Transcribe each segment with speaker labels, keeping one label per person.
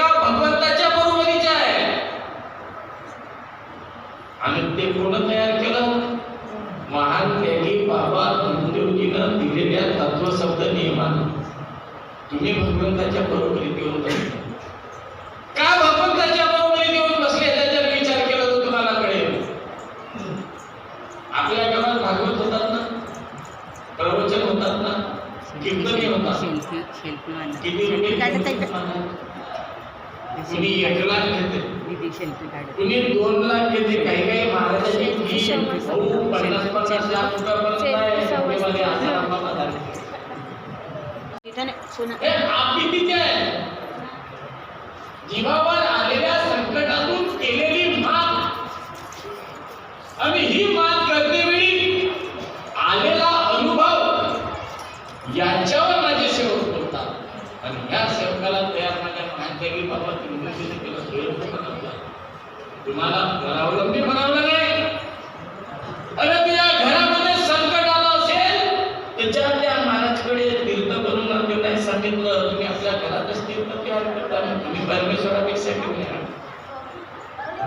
Speaker 1: एका भगवंताच्या बरोबरीचे आहे. आणि ते कोण तयार केलं? महान त्यागी बाबा धर्मदेवजीनं दिलेल्या तत्वशब्द नियमानं तुम्ही भगवंताच्या बरोबरीत येऊन बसले. का भगवंताच्या बरोबरीत येऊन बसले त्याचा विचार केला तर तुम्हाला कळेल. आपल्या गावात भागवत होतात ना, प्रवचन होतात ना, कीर्तन होतात. किती रुपये? कुणी 1 लाख घेते, कुणी 2 लाख घेते. काही काही महाराजांची फी 50-50 लाख रुपयापर्यंत आहे. जीवावर आलेल्या संकटातून केलेली मात आणि ही मात करतेवेळी आलेला अनुभव याच्यावर माझे सेवक बोलतात. आणि ह्या सेवकाला तयार माझ्या महात्यागी बाबा तुम्हाला घरावलंबी बनवलं नाही. अरे या घरामध्ये संकट आलं असेल त्याच्या त्या महाराजकडे तीर्थ बनवून आणलं नाही सांगितलं. तुम्ही आपल्या घरातच तीर्थ तयार करता, तुम्ही परमेश्वरापेक्षा घेऊन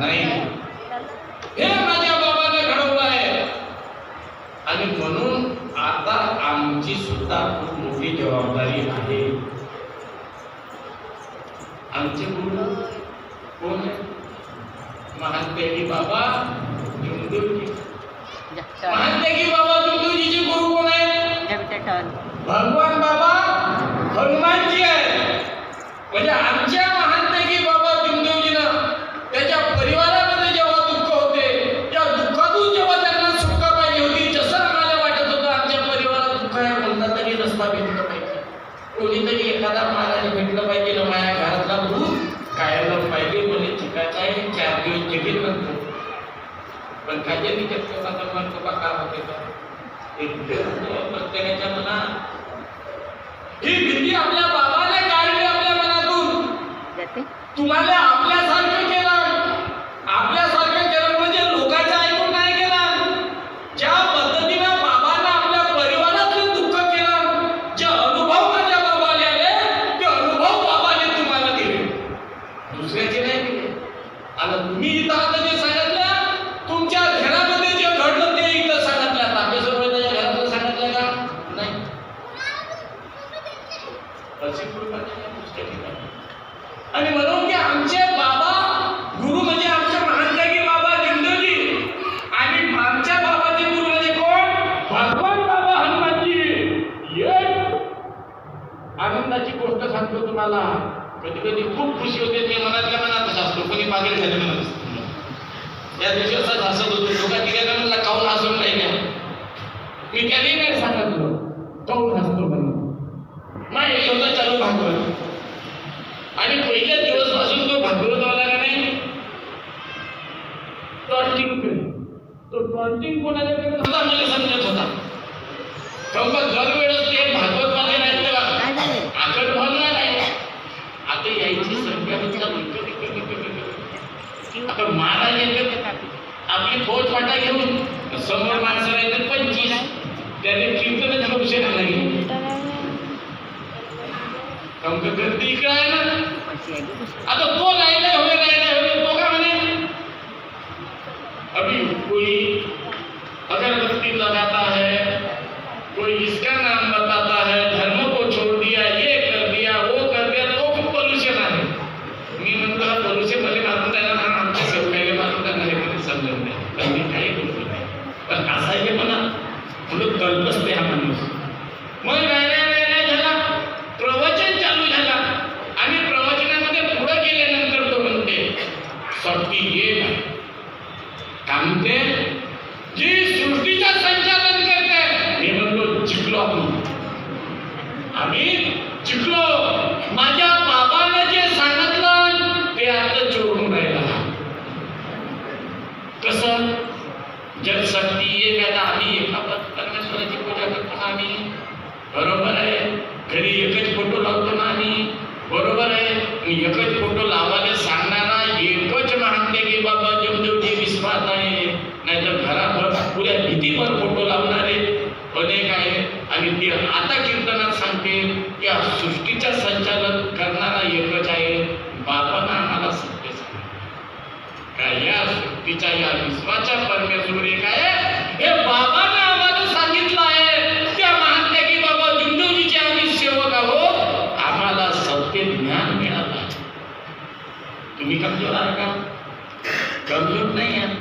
Speaker 1: नाही. हे माझ्या बाबाने घडवलं आहे. आणि म्हणून आता आमची सुद्धा खूप मोठी जबाबदारी आहे. आमचे गुरु कोण आहे? महान त्यागी बाबा धर्मदेवजी. महान त्यागी बाबा धर्मदेवजीचे गुरु कोण आहेत? भगवान बाबा हनुमानजी आहे. म्हणजे आमच्या महान त्यागी बाबा धर्मदेवजीनं त्याच्या परिवारामध्ये जेव्हा दुःख होते, त्या दुःखातून जेव्हा त्यांना सुख पाहिजे होती, जसं आम्हाला वाटत होतं आमच्या परिवारात दुःख आहे, कोणता तरी रस्ता भेटला पाहिजे, कोणीतरी एखादा महाराज भेटलं पाहिजे ना, माझ्या घरातला भूत कायला पाहिजे म्हणजे चिकायचं आहे. 4 दिवस जगेल नंतर पण काहीतरी का होते प्रत्येकाच्या मनात ही भीती आपल्या बाबाने काढली आपल्या मनातून. तुम्हाला आपल्यासारखं केलं म्हणजे लोकांचं ऐकून नाही केलं. ज्या पद्धतीनं बाबांना आपल्या परिवारातलं दुःख केलं, जे अनुभव माझ्या बाबाने आले ते अनुभव बाबाने तुम्हाला दिले, दुसऱ्याचे नाही दिले. आणि तुम्ही इथं जे सांगितलं तुमच्या घरामध्ये जे घडलं ते इथं सांगितलं. तापेश्वरच्या घरातलं सांगितलं का? नाही. आणि म्हणून की आमचे बाबा गुरु म्हणजे आमचे महान त्यागी बाबा धर्मदेवजी आणि आमच्या बाबाचे गुरु म्हणजे कोण? भगवान बाबा हनुमानजी. एक आनंदाची गोष्ट सांगतो तुम्हाला. कधी कधी खूप खुशी होते. मी मनातल्या मनातच असतो. कोणी पागल झाले म्हणत असतो. या दिवशी असं हसत होतो. लोका गेल्या म्हणला काऊन हसून राहिल्या. मी त्याने नाही सांगितलं काऊन हसतो म्हणून. मग एक होतं चालू भागवत. आणि पहिल्या दिवसपासून तो भागवतवाला नाही तो टॉन्टिंग कोणाला करत होता मला समजत होता. दरवेळेस ते भागवतवाले नाही तेव्हा आकड भावना नाही. आता यायची संख्या आता महाराज येते आपली फौज फाटा घेऊन समोर माणसं राहतात 25. त्याने कीर्तनाच्या विषय लागली गर्दी इकडे आहे ना. आता तो नाही होवे तो का म्हणे अभी कोई अगरबत्ती लगाता है, कोई इसका नाम बताता है, धर्म को छोड़ दिया, ये कर दिया, वो कर दिया, तो खूप पोल्यूशन आहे. मी म्हणतो पोल्यूशन मध्ये मारून त्याला म्हणून आमच्या सेवकायला मारून त्यांना हे कधी समजत नाही. पण मी काही बोलतो नाही. पण असा हे म्हणा म्हणून कल्पसते हा माणूस. मग नाही झाला. प्रवचन चालू झाला आणि प्रवचनामध्ये पुढे गेल्यानंतर तो म्हणते शक्ती ये काय म्हणते जी सृष्टीचा संचालन करते. मी म्हणतो जिंकलो आम्ही जिंकलो. माझ्या बाबाने जे सांगितलं ते आता जोडून राहिला. कसं जग शक्ती ये आता आम्ही एका परमेश्वराची पूजा करतो ना आम्ही. बरोबर आहे. घरी एकच फोटो लावतो ना आम्ही. बरोबर आहे. एकच फोटो लावायला सांगणारा एकच महान त्यागी बाबा धर्मदेवजी विश्वास आहे. तिच्या या विश्वाच्या परमेश्वर एक आहे हे बाबांना आम्हाला सांगितलं आहे. त्या महात्म्या की बाबा जुंडोजीचे आम्ही सेवक आहोत, आम्हाला सत्य ज्ञान मिळालं. तुम्ही कमजोर आहे का? कमजोर नाही आहे.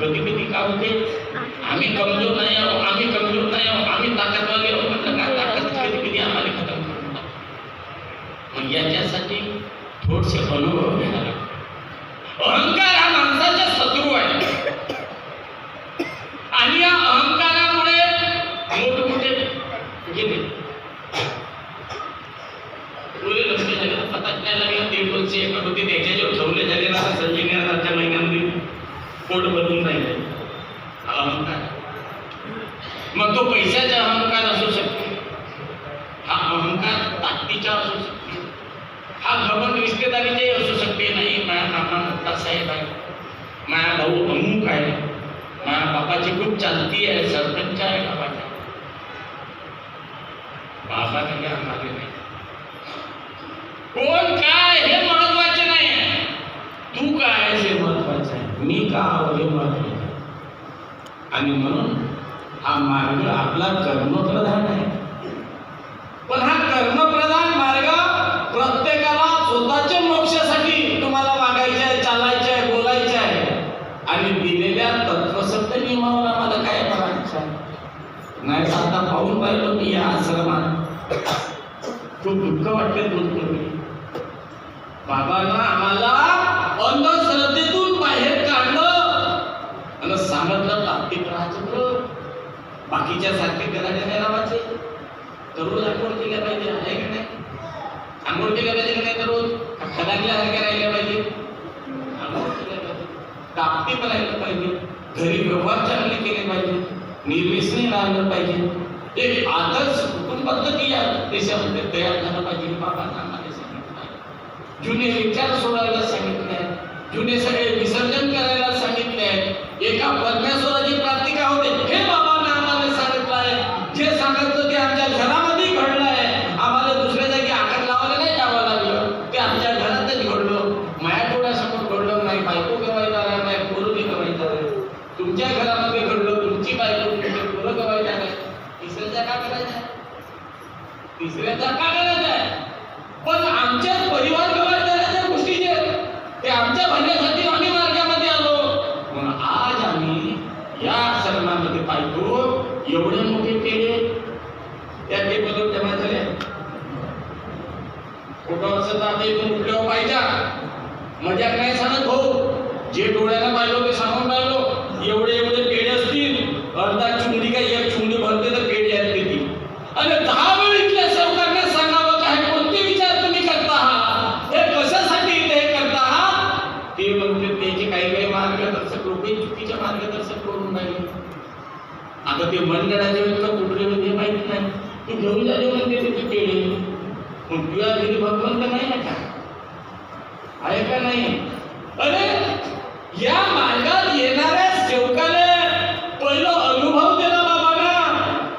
Speaker 1: कधी कधी का होते आम्ही कमजोर नाही आहोत, आम्ही कमजोर नाही आहोत, आम्ही ताकदवाले आहोत. म्हटलं काय ताकद कधी कधी आम्हाला खतम करून टाकतो. मग याच्यासाठी थोडसे अनुभव घ्यायला लागतो. अहंकार हा माणसाचा शत्रू आहे आणि या अहंकारामुळे मोठमोठे गेले डोळे लक्ष झाले पता नाही लागला. 1.5 वर्ष एक होती त्याच्या जे ठेवले झाले ना संजीवनाच्या महिन्यामध्ये पोट बदलून राहिले. अहंकार मग तो पैशाचा अहंकार असू शकतो, हा अहंकार ताकदीचा असू शकतो, हा घमंड रिश्तेदारीचे असू शकते. नाही माझ्या मामा मोठा साहेब आहे, माझा भाऊ अमुक आहे, माझ्या बापाची खूप चालती आहे, सरपंच आहे बाबाचा. बाबा काही आम्हाला नाही, कोण काय हे महत्वाचे नाही आहे, तू काय आहेस हे महत्वाचं आहे, मी का आहो हे महत्वाचं आहे. आणि म्हणून हा मार्ग आपला कर्मप्रधान आहे. पण हा कर्मप्रधान मार्ग प्रत्येकाला स्वतःच्या मोक्षासाठी तुम्हाला वागायचे आहे, चालायचे आहे, बोलायचे आहे. आणि दिलेल्या तत्वसत्य नियमावर आम्हाला काय करायचं आहे. नाही तर आता पाहून पाहिलं मी या आश्रमात खूप दुःख वाटते. बाबांना आम्हाला अंधश्रद्धेतून बाहेर काढलं आणि सांगितलं ताकदीत राहायचं, बाकीच्या सारखे करायचे नाही राहायचे. दररोज आंघोळ केल्या पाहिजे आहे की नाही, आंघोळ केल्या पाहिजे की नाही, दररोज खदागल्या सारख्या राहिल्या पाहिजे, आंघोळ केल्या पाहिजे, ताकदीत राहिलं पाहिजे, घरी व्यवहार चांगले केले पाहिजे, निर्व्यसनी राहिलं पाहिजे. एक आदर्श कुटुंब पद्धती या देशामध्ये तयार झालं पाहिजे. बाबांना आम्हाला सांगितलं आहे, जुने विचार सोडायला सांगितले आहेत, जुने सगळे विसर्जन करायला सांगितले आहेत. एका परमेश्वराची प्राप्ती का होते हे बाबांना आम्हाला सांगितलं आहे. जे सांगितलं ते आमच्या घरामध्ये घडलं आहे. आम्हाला दुसऱ्या जागी आकार लावायला नाही जावं लागलं, ते आमच्या घरातच घडलं, माया डोळ्यासमोर घडलं. नाही बायको गवायला नाही, नाही पोरगी गवायला नाही, तुमच्या घरामध्ये घडलं, तुमची बायको तुमचे पोरं गवायला नाही. तिसऱ्याचा का करायचं आहे, तिसऱ्याचा का करायचं आहे. पण आमच्या परिवार गवायच्या गोष्टी जे ते आमच्या भल्यासाठी आम्ही मार्गामध्ये आलो. म्हणून आज आम्ही या आश्रमामध्ये पाहतो एवढे मोठे पेढे त्या टेबलवर जमा झाले. कुठं असं तर आता इथून उठल्यावर पाहिजे मजाक नाही सांगत भाऊ, जे डोळ्याला पाहिलं ते सांगून पाहिलो. एवढे एवढे पेढे असतील, अर्धा चुंडी काय एक चुंडी भरते तर पेढे आहेत किती. आणि 10 वेळ इथल्या सरकारने सांगावं काय कोणते विचार तुम्ही करता आहात, हे कशासाठी इथे हे करता आहात. ते म्हणते त्याचे काही मार्गदर्शक लोक चुकीचे मार्गदर्शक करून राहिले. आता ते मंडळाच्या वेळेला कुठले म्हणजे माहिती नाही, तू घेऊन झाले म्हणते त्याचे पेढे. मग तुझ्या घरी भगवंत नाही आहे का, आहे का नाही. अरे या मार्गात येणाऱ्या सेवकाने पहिलं अनुभव दिला बाबांना,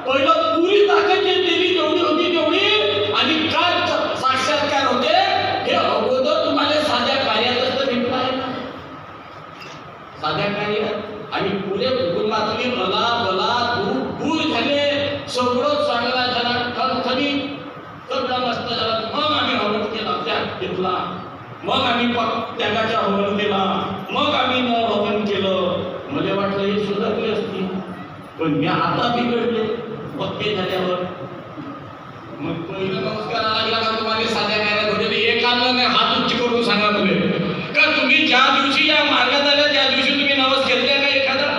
Speaker 1: पहिलं पुरी ताकद जे दिली जेवढी होती तेवढी, आणि काय साक्षात्कार होते हे अगोदर तुम्हाला साध्या कार्यातच तर भेटलं आहे ना, साध्या कार्यात. आणि पुरे कुटुंबातली मला दूर झाले, सगळं चांगला झाला, ठणठणीत सगळं मस्त झालं. मग आम्ही हवन केला, त्याग घेतला, मग आम्ही त्यागाच्या हवन केला, मग आम्ही न हवन केलं. मला वाटलं हे सुधारले असतील, पण मी आता बिघडले पक्के झाल्यावर. मग पहिला नमस्कार लागला का तुम्हाला साध्या कार्यात होते एक आणलं नाही, हात उच्च करून सांगा मुले का तुम्ही ज्या दिवशी या मार्गात आल्या त्या दिवशी तुम्ही नवस घेतल्या का, एखादा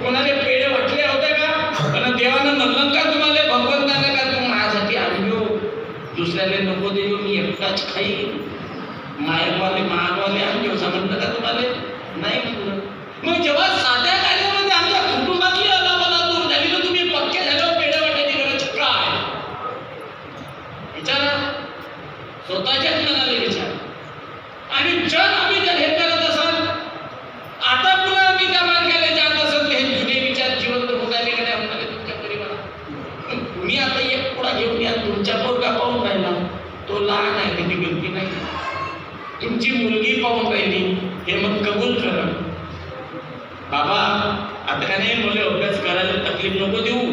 Speaker 1: कोणाला पेढे वाटले होते का, आणि देवानं म्हणलं का तुम्हाला, भगवंताने का तू माझ्यासाठी आणलो, दुसऱ्याला नको देऊ, मी एकटाच खाईन, मागवाले आणलो समजलं का तुम्हाला, नाही म्हणलं. मग जेव्हा साध्या कार्यामध्ये आमच्या कुटुंबातली अलावाला दूर झाली तर तुम्ही पक्के झाल्यावर पेढे वाटायची गरज काय. विचारा, स्वतःच्याच मनाला विचार. आणि जर आम्ही जर हे करत असाल, आता पुन्हा आम्ही त्या मार्गाला जात असाल, हे जुने विचार जिवंत होताले का नाही होताले तुमच्या परिवारात. तुम्ही आता एक पुढा घेऊन या, तुमच्या पोरगा पाहून राहिला, तो लहान आहे, त्याची गलती नाही, तुमची मुलगी पाहून राहिली, हे मग कबूल करा. बाबा आता का नाही मला अभ्यास करायला तकलीफ नको देऊ,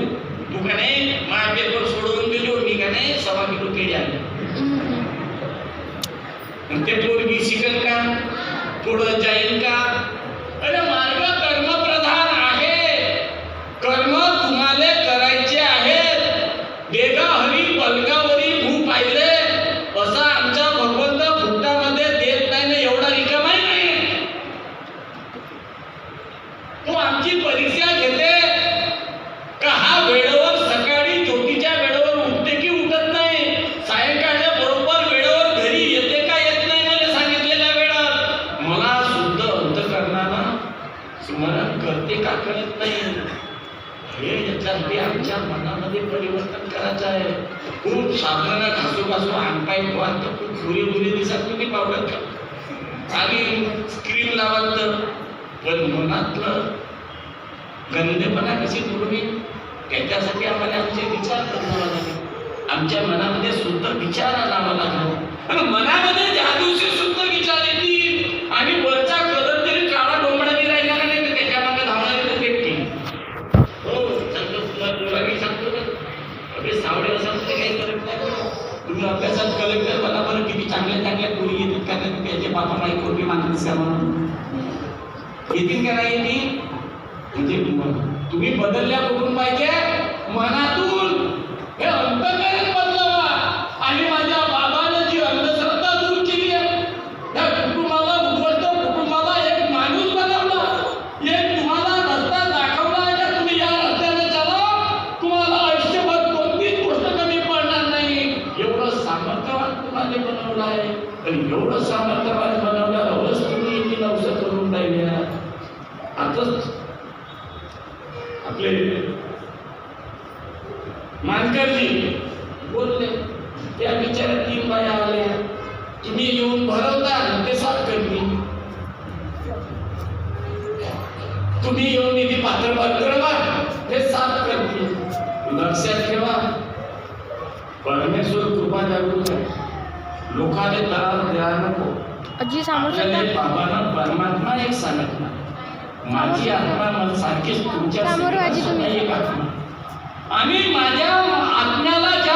Speaker 1: तू का नाही माझा पेपर सोडवून देतो, मी का नाही 1.25 किलो केळी आणले. ते पोरगी शिकल का, पुढं जाईल का? अरे मार्ग कर्मप्रधान आहे, कर्म तुम्हाला करायचे आहेत. देगा हरी पलकावरी भू पाहिले असा आमचा भगवंत फुटामध्ये देत नाही ना, एवढा रिकामाही नाही. तो आमची परीक्षा घेते का हा वेळेवर सकाळी ज्योतीच्या वेळेवर उठते की उठत नाही, सायंकाळच्या बरोबर वेळेवर घरी येते का येत नाही मला सांगितलेल्या वेळात. मला शुद्ध अंतःकरणानं स्मरण करते का करत नाही, हे याच्यासाठी आमच्या मनामध्ये परिवर्तन करायचं आहे. खूप साबणाला घासू घासू अंगपाय धुवाल तर खूप भुरी भुरी दिसत तुम्ही पावडर का आणि क्रीम लावाल तर, पण मनातलं गंधेपणा कशी दुर्वी त्याच्यासाठी आम्हाला आमचे विचार करावा लागेल. आमच्या मनामध्ये शुद्ध विचार आणावा लागला. आणि मनामध्ये ज्या दिवशी शुद्ध विचार येतील आणि वरचा कलर जरी काळा डोंबळाने राहिला का नाही तर त्याच्या मागे धावणारी तर भेटतील. हो सांगतो तुम्हाला बोलावी सांगतो ना, अभे सावळे असा म्हणजे काही करत नाही. तुम्ही अभ्यासात कलेक्टर बना बरं, किती चांगल्या चांगल्या पोरी येतील का नाही, त्याचे बापा माई पोरगी मानस का म्हणून येतील का नाही येतील. म्हणजे तुम्ही बदलल्या कुठून पाहिजे, मनातून. हे अंतःकरण बदलावा. आणि माझ्या बाबाने जी अंधश्रद्धा दूर केली आहे, त्या कुटुंबाला उद्ध्वस्त कुटुंबाला एक माणूस बनवला, एक तुम्हाला रस्ता दाखवला आहे का तुम्ही या रस्त्याने चाला, तुम्हाला आयुष्यभर कोणतीच गोष्ट कमी पडणार नाही. एवढं सामर्थ्यवान तुम्हाला बनवलं आहे. आणि एवढं सामर्थ्यवान बनवल्यावरच तुम्ही इथे नवसं करून राहिल्या. आताच आपले मानकरजी बोलले, त्या बिचाऱ्या 3 बाया आल्या, तुम्ही येऊन भरवता ते साफ करतील, तुम्ही येऊन इथे पात्र करवा ते साफ करतील. लक्षात ठेवा, परमेश्वर कृपा जागृत आहे. लोकांना त्रास द्या नको. बाबांना परमात्मा एक सांगत नाही, माझी आत्मा मला सारखीच तुमच्या एक आत्मा, आणि माझ्या आत्म्याला ज्या